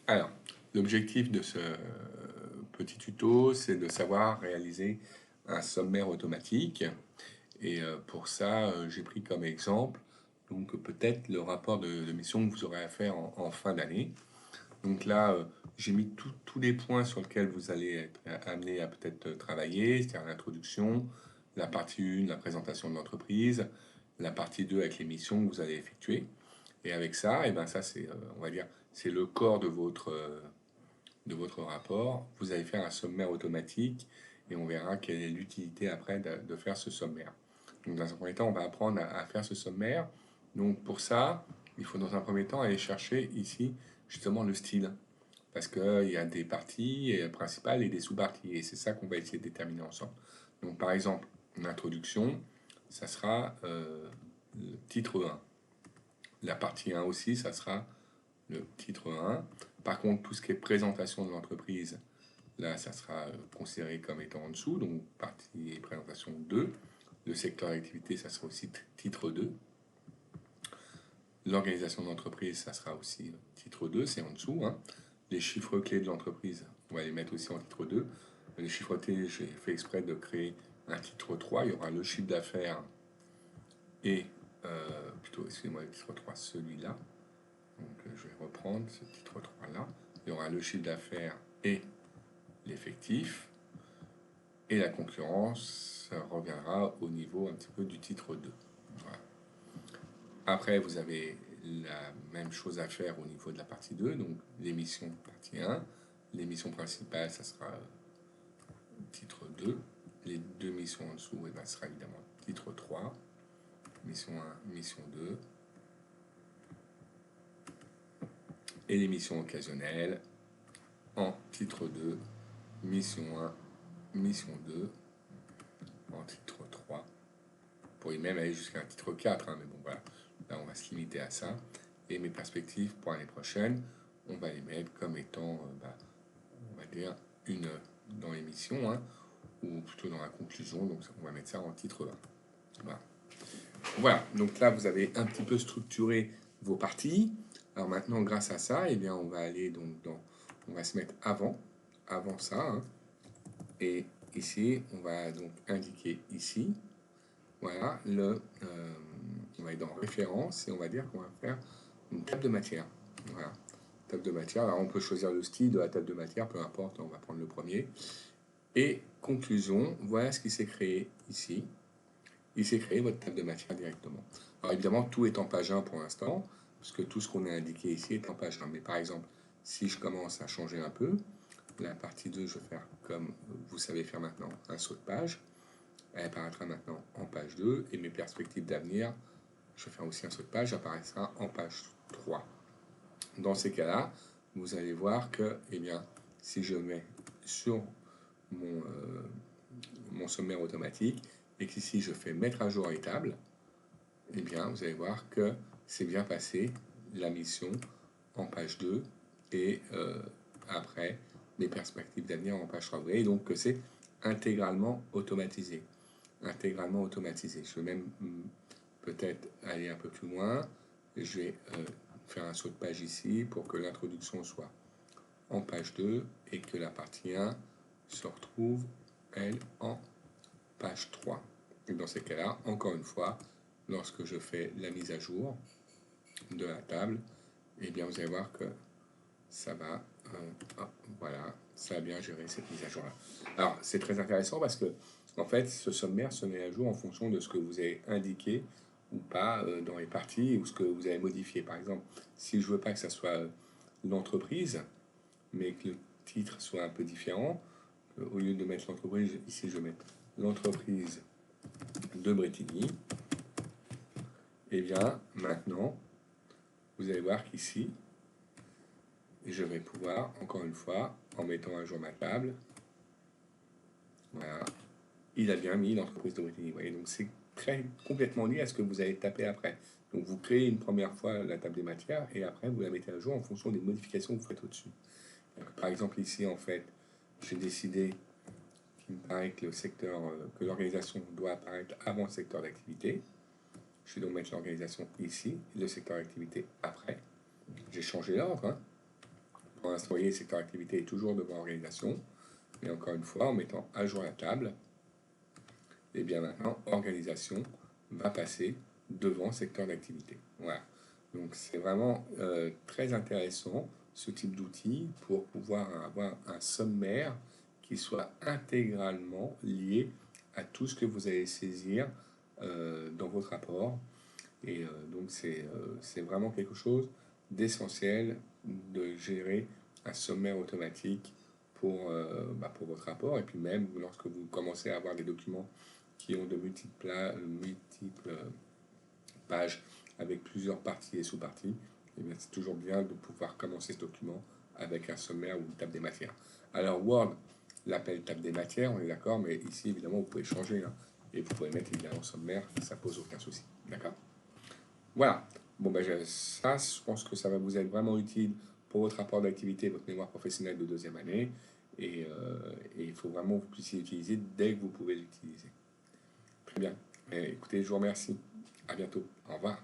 Alors, l'objectif de ce petit tuto, c'est de savoir réaliser un sommaire automatique. Et pour ça, j'ai pris comme exemple, donc peut-être le rapport de mission que vous aurez à faire en fin d'année. Donc là, j'ai mis tous les points sur lesquels vous allez être amené à peut-être travailler, c'est-à-dire l'introduction, la partie 1, la présentation de l'entreprise, la partie 2 avec les missions que vous allez effectuer. Et avec ça, et ben ça c'est, on va dire, c'est le corps de votre rapport. Vous allez faire un sommaire automatique et on verra quelle est l'utilité après de faire ce sommaire. Donc dans un premier temps, on va apprendre à faire ce sommaire. Donc pour ça, il faut dans un premier temps aller chercher ici justement le style. Parce qu'il y a des parties principales et des sous-parties. Et c'est ça qu'on va essayer de déterminer ensemble. Donc par exemple, l'introduction, ça sera le titre 1. La partie 1 aussi, ça sera le titre 1. Par contre, tout ce qui est présentation de l'entreprise, là, ça sera considéré comme étant en dessous, donc partie présentation 2. Le secteur d'activité, ça sera aussi titre 2. L'organisation de l'entreprise, ça sera aussi titre 2, c'est en dessous. Hein. Les chiffres clés de l'entreprise, on va les mettre aussi en titre 2. Les chiffres clés, j'ai fait exprès de créer un titre 3. Il y aura le chiffre d'affaires et, plutôt, excusez-moi, le titre 3, celui-là. Donc je vais reprendre ce titre 3 là. Il y aura le chiffre d'affaires et l'effectif. Et la concurrence reviendra au niveau un petit peu du titre 2. Voilà. Après, vous avez la même chose à faire au niveau de la partie 2, donc l'émission partie 1. L'émission principale, ça sera titre 2. Les deux missions en dessous, et ben, ça sera évidemment titre 3. Mission 1, mission 2. Et les missions occasionnelles en titre 2, mission 1, mission 2, en titre 3. Vous pourriez même aller jusqu'à un titre 4, hein, mais bon voilà, là on va se limiter à ça. Et mes perspectives pour l'année prochaine, on va les mettre comme étant, on va dire, une dans l'émission, hein, ou plutôt dans la conclusion, donc on va mettre ça en titre 1. Voilà. Voilà, donc là vous avez un petit peu structuré vos parties. Alors maintenant, grâce à ça, eh bien, on va aller donc on va se mettre avant ça, hein. Et ici, on va donc indiquer ici, voilà, on va aller dans référence et on va dire qu'on va faire une table de matière. Voilà, table de matière. Alors on peut choisir le style de la table de matière, peu importe, on va prendre le premier. Et conclusion, voilà ce qui s'est créé ici. Il s'est créé votre table de matière directement. Alors évidemment, tout est en page 1 pour l'instant, puisque tout ce qu'on a indiqué ici est en page 1. Mais par exemple, si je commence à changer un peu, la partie 2, je vais faire comme vous savez faire maintenant, un saut de page. Elle apparaîtra maintenant en page 2, et mes perspectives d'avenir, je vais faire aussi un saut de page, apparaîtra en page 3. Dans ces cas-là, vous allez voir que, eh bien, si je mets sur mon sommaire automatique, et qu'ici je fais mettre à jour les tables, eh bien vous allez voir que c'est bien passé la mission en page 2 et après les perspectives d'avenir en page 3. Vous voyez donc que c'est intégralement automatisé. Intégralement automatisé. Je vais même peut-être aller un peu plus loin. Je vais faire un saut de page ici pour que l'introduction soit en page 2 et que la partie 1 se retrouve, elle, en page 3. Et dans ces cas-là, encore une fois, lorsque je fais la mise à jour de la table, et bien vous allez voir que ça va, voilà, ça a bien géré cette mise à jour là. Alors c'est très intéressant parce que en fait ce sommaire se met à jour en fonction de ce que vous avez indiqué ou pas dans les parties ou ce que vous avez modifié. Par exemple, si je veux pas que ça soit l'entreprise, mais que le titre soit un peu différent, au lieu de mettre l'entreprise, ici je vais mettre l'entreprise de Bretigny. Et bien maintenant, vous allez voir qu'ici, je vais pouvoir, encore une fois, en mettant à jour ma table, voilà, il a bien mis l'entreprise de Bretigny. Vous voyez, donc c'est très complètement lié à ce que vous allez taper après. Donc vous créez une première fois la table des matières et après vous la mettez à jour en fonction des modifications que vous faites au-dessus. Par exemple ici, en fait, j'ai décidé qu'il me paraît que le secteur, que l'organisation doit apparaître avant le secteur d'activité. Je vais donc mettre l'organisation ici, le secteur d'activité après. J'ai changé l'ordre, hein, Pour l'instant, vous voyez, secteur activité est toujours devant organisation. Et encore une fois, en mettant à jour la table, et bien maintenant, organisation va passer devant secteur d'activité. Voilà. Donc c'est vraiment très intéressant ce type d'outil pour pouvoir avoir un sommaire qui soit intégralement lié à tout ce que vous allez saisir dans votre rapport. Et donc c'est vraiment quelque chose d'essentiel de gérer un sommaire automatique pour votre rapport. Et puis même lorsque vous commencez à avoir des documents qui ont de multiples pages avec plusieurs parties et sous-parties, et bien c'est toujours bien de pouvoir commencer ce document avec un sommaire ou une table des matières. Alors Word l'appelle table des matières, on est d'accord, mais ici évidemment vous pouvez changer, hein, et vous pouvez mettre évidemment sommaire, ça pose aucun souci, d'accord. Voilà, bon ben ça, je pense que ça va vous être vraiment utile pour votre rapport d'activité, votre mémoire professionnelle de deuxième année, et il faut vraiment que vous puissiez l'utiliser dès que vous pouvez l'utiliser. Très bien, écoutez, je vous remercie, à bientôt, au revoir.